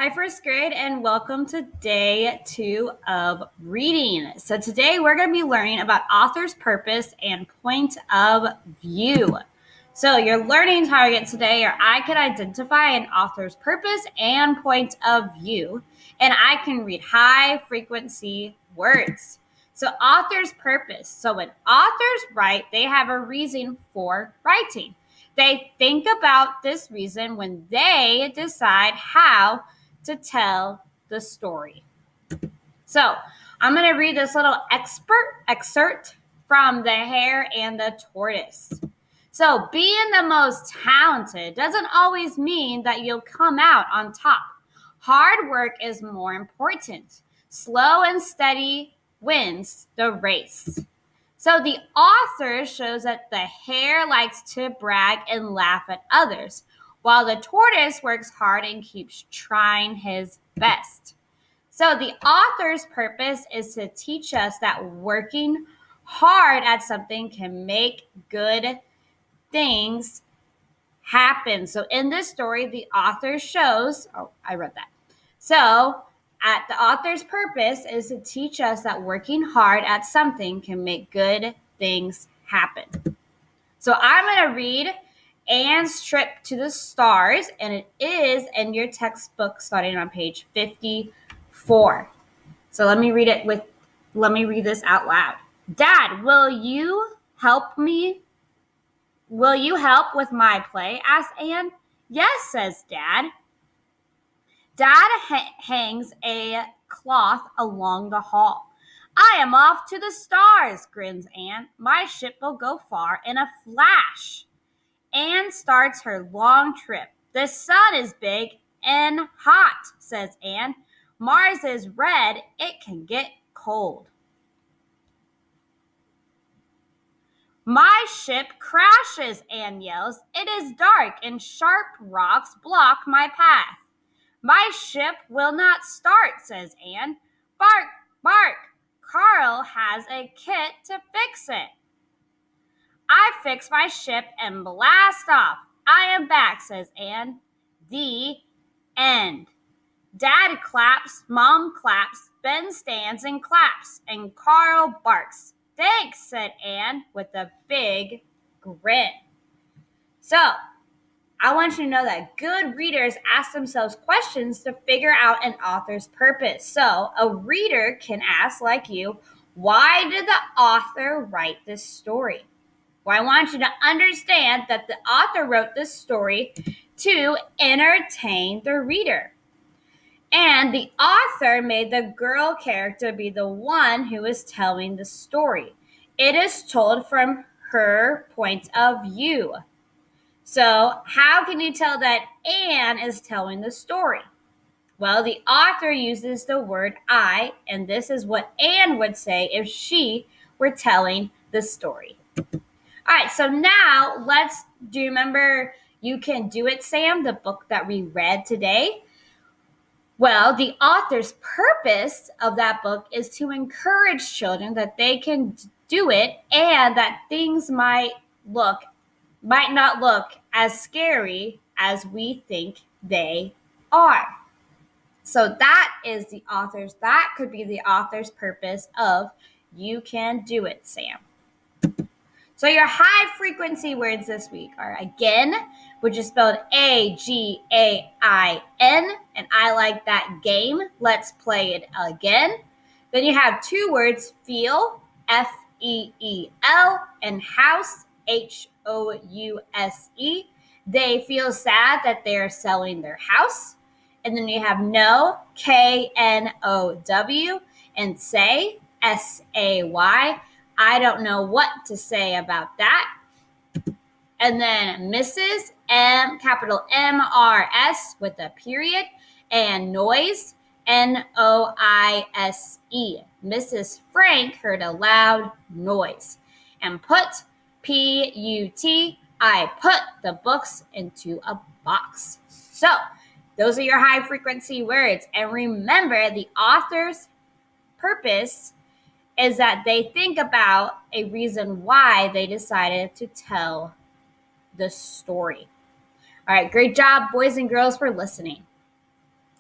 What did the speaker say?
Hi, first grade, and welcome to day 2 of reading. So today we're going to be learning about author's purpose and point of view. So your learning target today are I can identify an author's purpose and point of view, and I can read high frequency words. So author's purpose. So when authors write, they have a reason for writing. They think about this reason when they decide how to tell the story. So I'm going to read this little excerpt from The Hare and the Tortoise. So being the most talented doesn't always mean that you'll come out on top. Hard work is more important. Slow and steady wins the race. So the author shows that the hare likes to brag and laugh at others, while the tortoise works hard and keeps trying his best. So the author's purpose is to teach us that working hard at something can make good things happen. So in this story, the author shows, So the author's purpose is to teach us that working hard at something can make good things happen. So I'm going to read Anne's Trip to the Stars, and it is in your textbook starting on page 54. So let me read this out loud. Dad, will you help me? Will you help with my play? Asked Anne. Yes, says Dad. Dad hangs a cloth along the hall. I am off to the stars, grins Anne. My ship will go far in a flash. Anne starts her long trip. The sun is big and hot, says Anne. Mars is red. It can get cold. My ship crashes, Anne yells. It is dark and sharp rocks block my path. My ship will not start, says Anne. Bark, bark. Carl has a kit to fix it. I fix my ship and blast off. I am back, says Anne. The end. Dad claps, Mom claps, Ben stands and claps, and Carl barks. Thanks, said Anne with a big grin. So, I want you to know that good readers ask themselves questions to figure out an author's purpose. So a reader can ask, like you, why did the author write this story? Well, I want you to understand that the author wrote this story to entertain the reader. And the author made the girl character be the one who is telling the story. It is told from her point of view. So how can you tell that Anne is telling the story? Well, the author uses the word I, and this is what Anne would say if she were telling the story. All right, so now do you remember You Can Do It, Sam, the book that we read today? Well, the author's purpose of that book is to encourage children that they can do it and that things might not look as scary as we think they are. So that could be the author's purpose of You Can Do It, Sam. So your high frequency words this week are again, which is spelled Again, and I like that game. Let's play it again. Then you have two words, feel, F-E-E-L, and house, H-O-U-S-E. They feel sad that they're selling their house. And then you have know, K-N-O-W, and say, S-A-Y. I don't know what to say about that. And then Mrs. M, capital M-R-S with a period, and noise, N-O-I-S-E. Mrs. Frank heard a loud noise. And put, P-U-T, I put the books into a box. So those are your high frequency words. And remember, the author's purpose is that they think about a reason why they decided to tell the story. All right, great job, boys and girls, for listening.